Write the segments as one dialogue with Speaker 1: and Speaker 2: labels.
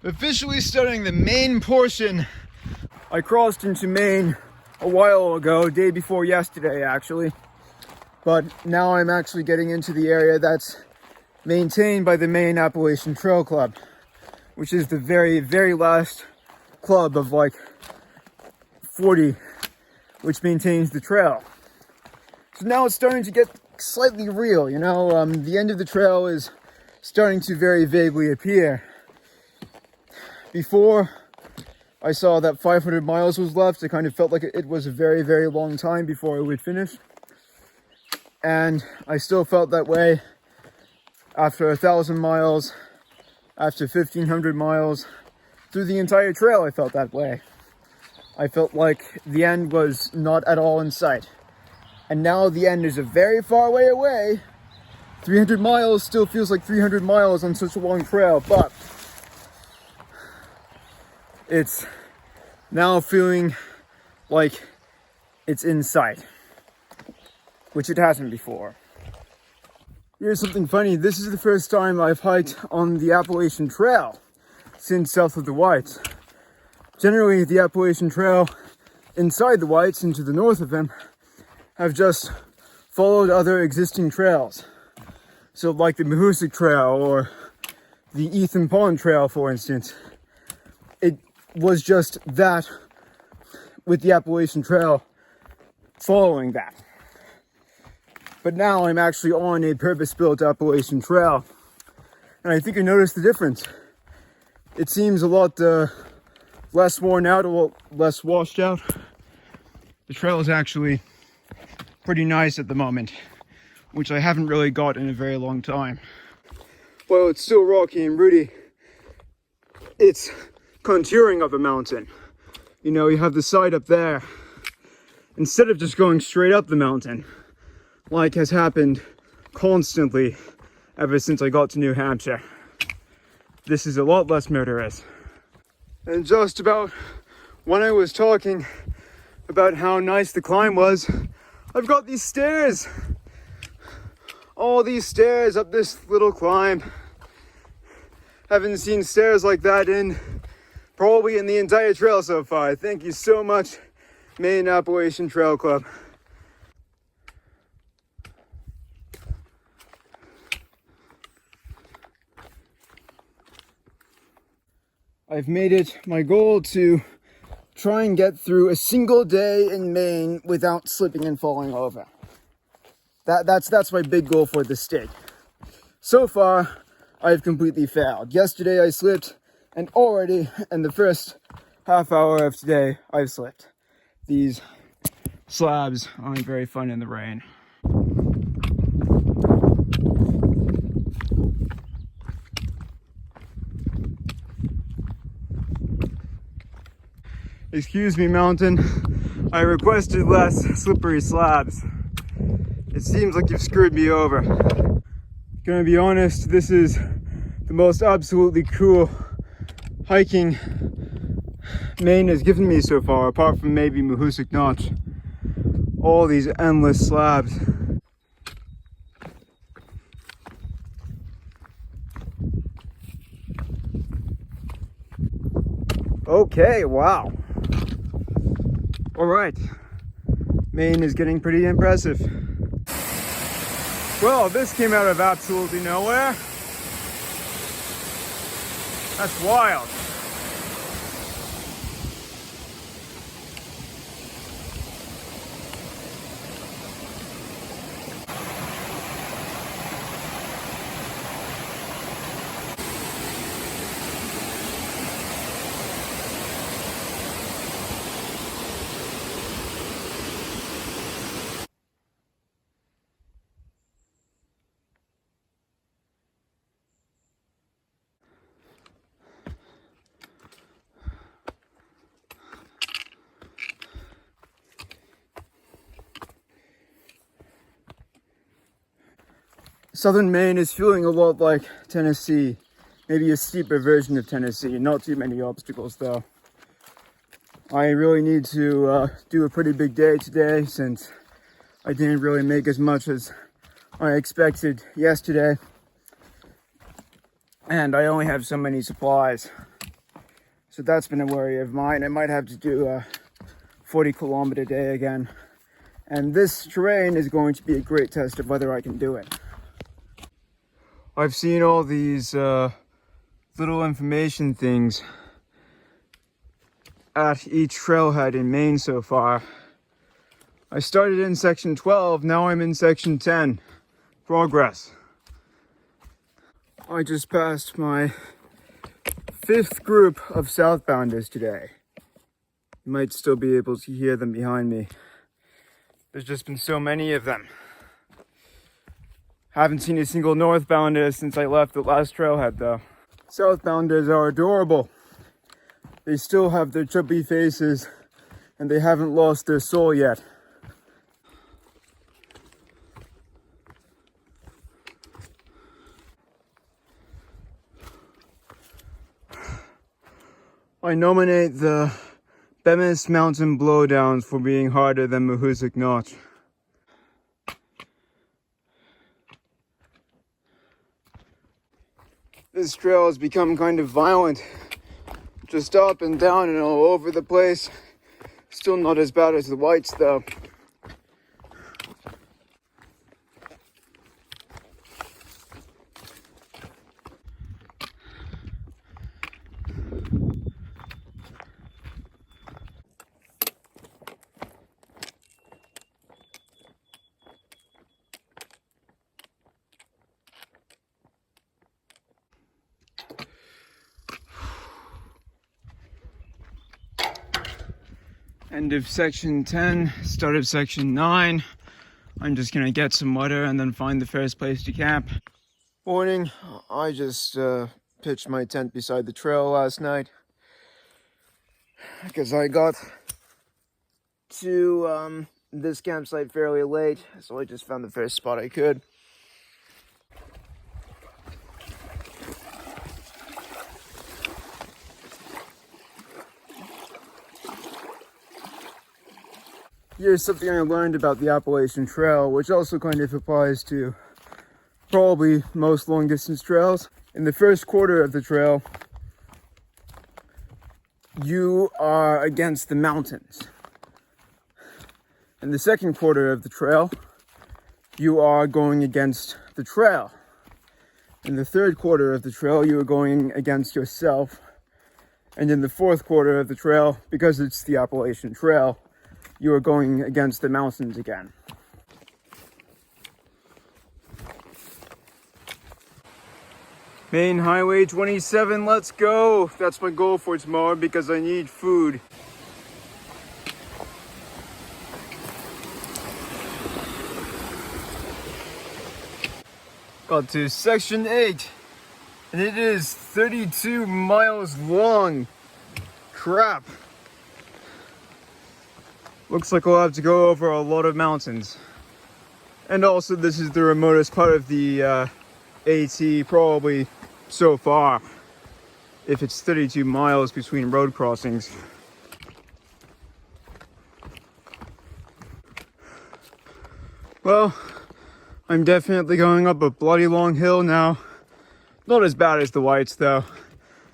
Speaker 1: Officially starting the Maine portion. I crossed into Maine a while ago, day before yesterday actually. But now I'm actually getting into the area that's maintained by the Maine Appalachian Trail Club, which is the very, very last club of like 40 which maintains the trail. So now it's starting to get slightly real, you know, the end of the trail is starting to very vaguely appear. Before I saw that 500 miles was left, it kind of felt like it was a very, very long time before I would finish. And I still felt that way after 1,000 miles, after 1,500 miles. Through the entire trail, I felt that way. I felt like the end was not at all in sight. And now the end is a very far way away. 300 miles still feels like 300 miles on such a long trail, but it's now feeling like it's in sight, which it hasn't before. Here's something funny. This is the first time I've hiked on the Appalachian Trail since south of the Whites. Generally, the Appalachian Trail inside the Whites and to the north of them have just followed other existing trails. So like the Mahoosic Trail or the Eastern Continental Trail, for instance. It was just that with the Appalachian Trail following that. But now I'm actually on a purpose-built Appalachian Trail. And I think I noticed the difference. It seems a lot less worn out, a lot less washed out. The trail is actually pretty nice at the moment, which I haven't really got in a very long time. While it's still rocky and rooty, it's contouring up a mountain. You know, you have the side up there. Instead of just going straight up the mountain, like has happened constantly ever since I got to New Hampshire, this is a lot less murderous. And just about when I was talking about how nice the climb was, I've got these stairs. All these stairs up this little climb. Haven't seen stairs like that probably in the entire trail so far. Thank you so much, Maine Appalachian Trail Club. I've made it my goal to try and get through a single day in Maine without slipping and falling over. That's my big goal for this state. So far, I've completely failed. Yesterday I slipped, and already in the first half hour of today, I've slipped. These slabs aren't very fun in the rain. Excuse me, mountain. I requested less slippery slabs. It seems like you've screwed me over. Gonna be honest, this is the most absolutely cool hiking Maine has given me so far, apart from maybe Mahoosic Notch. All these endless slabs. Okay, wow. All right, Maine is getting pretty impressive. Well, this came out of absolutely nowhere. That's wild. Southern Maine is feeling a lot like Tennessee, maybe a steeper version of Tennessee. Not too many obstacles though. I really need to do a pretty big day today since I didn't really make as much as I expected yesterday. And I only have so many supplies. So that's been a worry of mine. I might have to do a 40-kilometer day again. And this terrain is going to be a great test of whether I can do it. I've seen all these little information things at each trailhead in Maine so far. I started in section 12, now I'm in section 10. Progress. I just passed my 5th group of southbounders today. You might still be able to hear them behind me. There's just been so many of them. Haven't seen a single northbounder since I left the last trailhead though. Southbounders are adorable. They still have their chubby faces and they haven't lost their soul yet. I nominate the Bemis Mountain Blowdowns for being harder than Mahoosic Notch. This trail has become kind of violent. Just up and down and all over the place. Still not as bad as the whites though. End of section 10, start of section 9. I'm just gonna get some water and then find the first place to camp. Morning, I just pitched my tent beside the trail last night because I got to this campsite fairly late, so I just found the first spot I could. Here's something I learned about the Appalachian Trail, which also kind of applies to probably most long distance trails. In the first quarter of the trail, you are against the mountains. In the second quarter of the trail, you are going against the trail. In the third quarter of the trail, you are going against yourself. And in the fourth quarter of the trail, because it's the Appalachian Trail, you are going against the mountains again. Maine Highway 27, let's go! That's my goal for tomorrow because I need food. Got to section 8, and it is 32 miles long. Crap. Looks like I'll have to go over a lot of mountains. And also this is the remotest part of the AT probably so far, if it's 32 miles between road crossings. Well, I'm definitely going up a bloody long hill now. Not as bad as the whites though.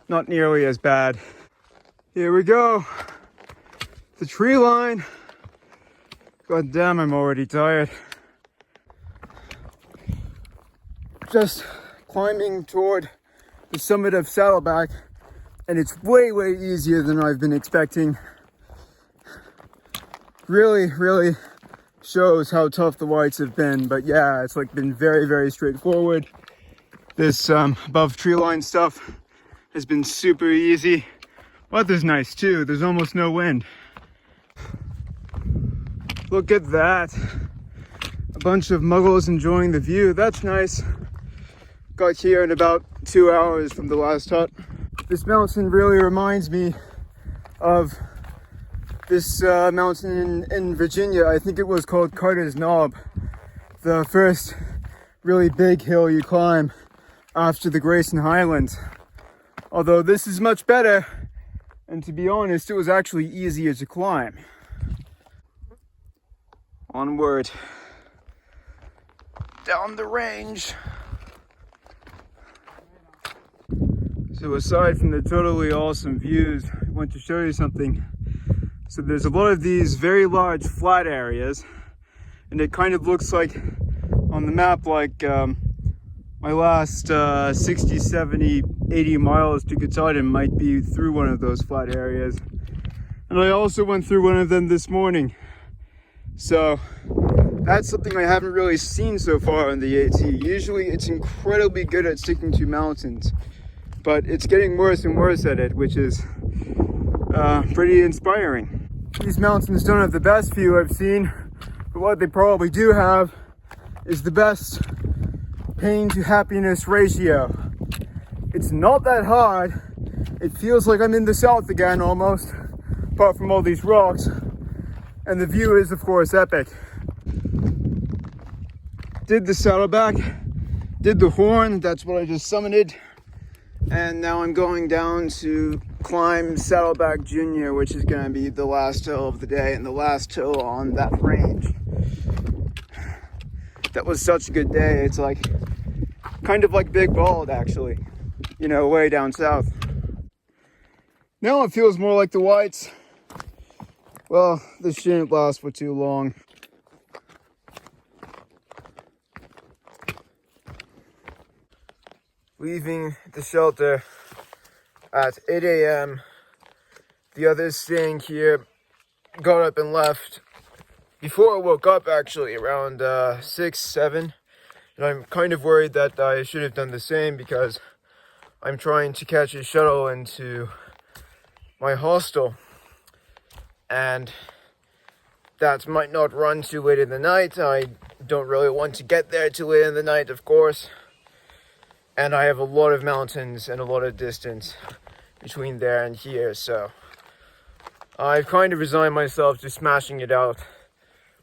Speaker 1: Not nearly as bad. Here we go. The tree line. God damn, I'm already tired. Just climbing toward the summit of Saddleback, and it's way, way easier than I've been expecting. Really, really shows how tough the whites have been, but yeah, it's like been very, very straightforward. This above tree line stuff has been super easy. Weather's nice too, there's almost no wind. Look at that. A bunch of muggles enjoying the view. That's nice. Got here in about 2 hours from the last hut. This mountain really reminds me of this mountain in Virginia. I think it was called Carter's Knob. The first really big hill you climb after the Grayson Highlands. Although this is much better, and to be honest, it was actually easier to climb. Onward, down the range. So aside from the totally awesome views, I want to show you something. So there's a lot of these very large flat areas, and it kind of looks like on the map like my last 60, 70, 80 miles to Katahdin might be through one of those flat areas. And I also went through one of them this morning. So that's something I haven't really seen so far on the AT. Usually it's incredibly good at sticking to mountains, but it's getting worse and worse at it, which is pretty inspiring. These mountains don't have the best view I've seen, but what they probably do have is the best pain to happiness ratio. It's not that hard. It feels like I'm in the south again almost, apart from all these rocks. And the view is, of course, epic. Did the saddleback, did the horn, that's what I just summited. And now I'm going down to climb Saddleback Junior, which is gonna be the last hill of the day and the last hill on that range. That was such a good day. It's like, kind of like Big Bald actually, you know, way down south. Now it feels more like the Whites. Well, this shouldn't last for too long. Leaving the shelter at 8 a.m. The others staying here got up and left before I woke up, actually, around 6, 7. And I'm kind of worried that I should have done the same because I'm trying to catch a shuttle into my hostel. And that might not run too late in the night. I don't really want to get there too late in the night, of course. And I have a lot of mountains and a lot of distance between there and here, so I've kind of resigned myself to smashing it out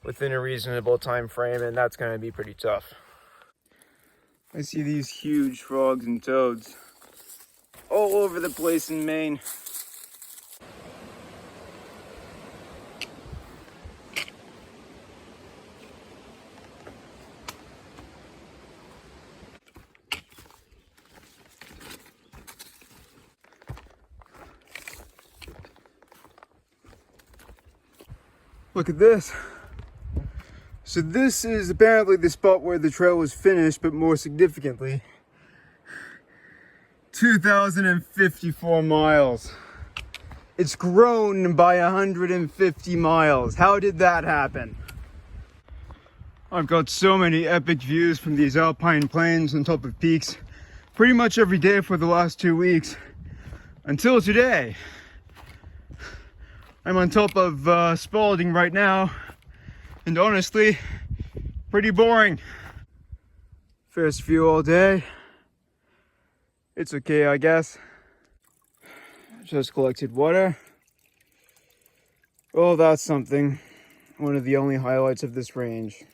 Speaker 1: within a reasonable time frame, and that's going to be pretty tough. I see these huge frogs and toads all over the place in Maine. Look at this. So this is apparently the spot where the trail was finished, but more significantly, 2,054 miles. It's grown by 150 miles. How did that happen? I've got so many epic views from these alpine plains on top of peaks pretty much every day for the last 2 weeks until today. I'm on top of Spalding right now, and honestly, pretty boring. First view all day. It's okay, I guess. Just collected water. Oh, that's something. One of the only highlights of this range.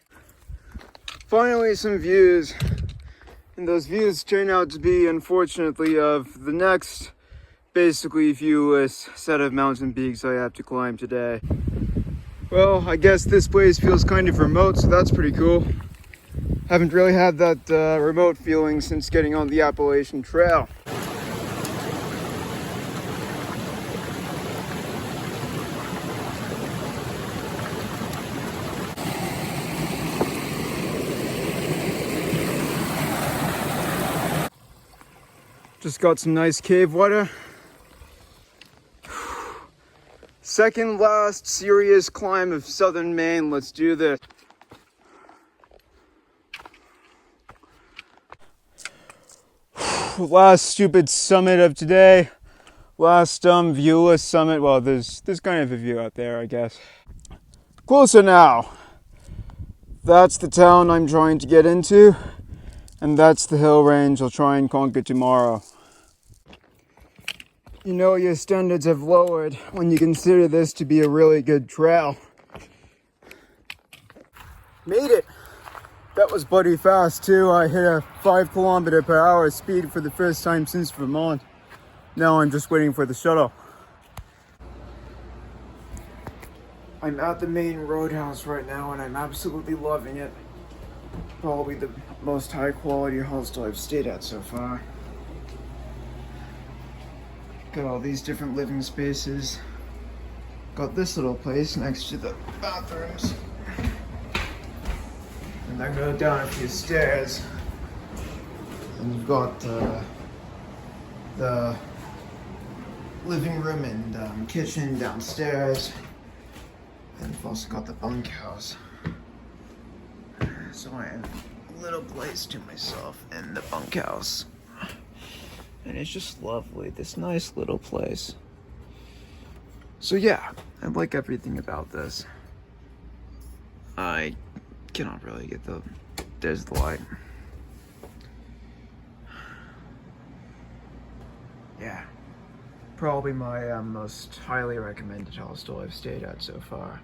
Speaker 1: Finally, some views. And those views turn out to be, unfortunately, of the next basically viewless set of mountain peaks I have to climb today. Well, I guess this place feels kind of remote, so that's pretty cool. Haven't really had that remote feeling since getting on the Appalachian Trail. Just got some nice cave water. Second last serious climb of southern Maine. Let's do this. Last stupid summit of today. Last viewless summit. Well, there's kind of a view out there, I guess. Closer now. That's the town I'm trying to get into, and that's the hill range I'll try and conquer tomorrow. You know your standards have lowered when you consider this to be a really good trail. Made it! That was bloody fast too. I hit a 5 km/h speed for the first time since Vermont. Now I'm just waiting for the shuttle. I'm at the Maine Roadhouse right now and I'm absolutely loving it. Probably the most high quality hostel I've stayed at so far. Got all these different living spaces. Got this little place next to the bathrooms. And then go down a few stairs. And you've got the living room and kitchen downstairs. And you've also got the bunkhouse. So I have a little place to myself in the bunkhouse. And it's just lovely, this nice little place. So yeah, I like everything about this. I cannot really get there's the light. Yeah, probably my most highly recommended hostel I've stayed at so far.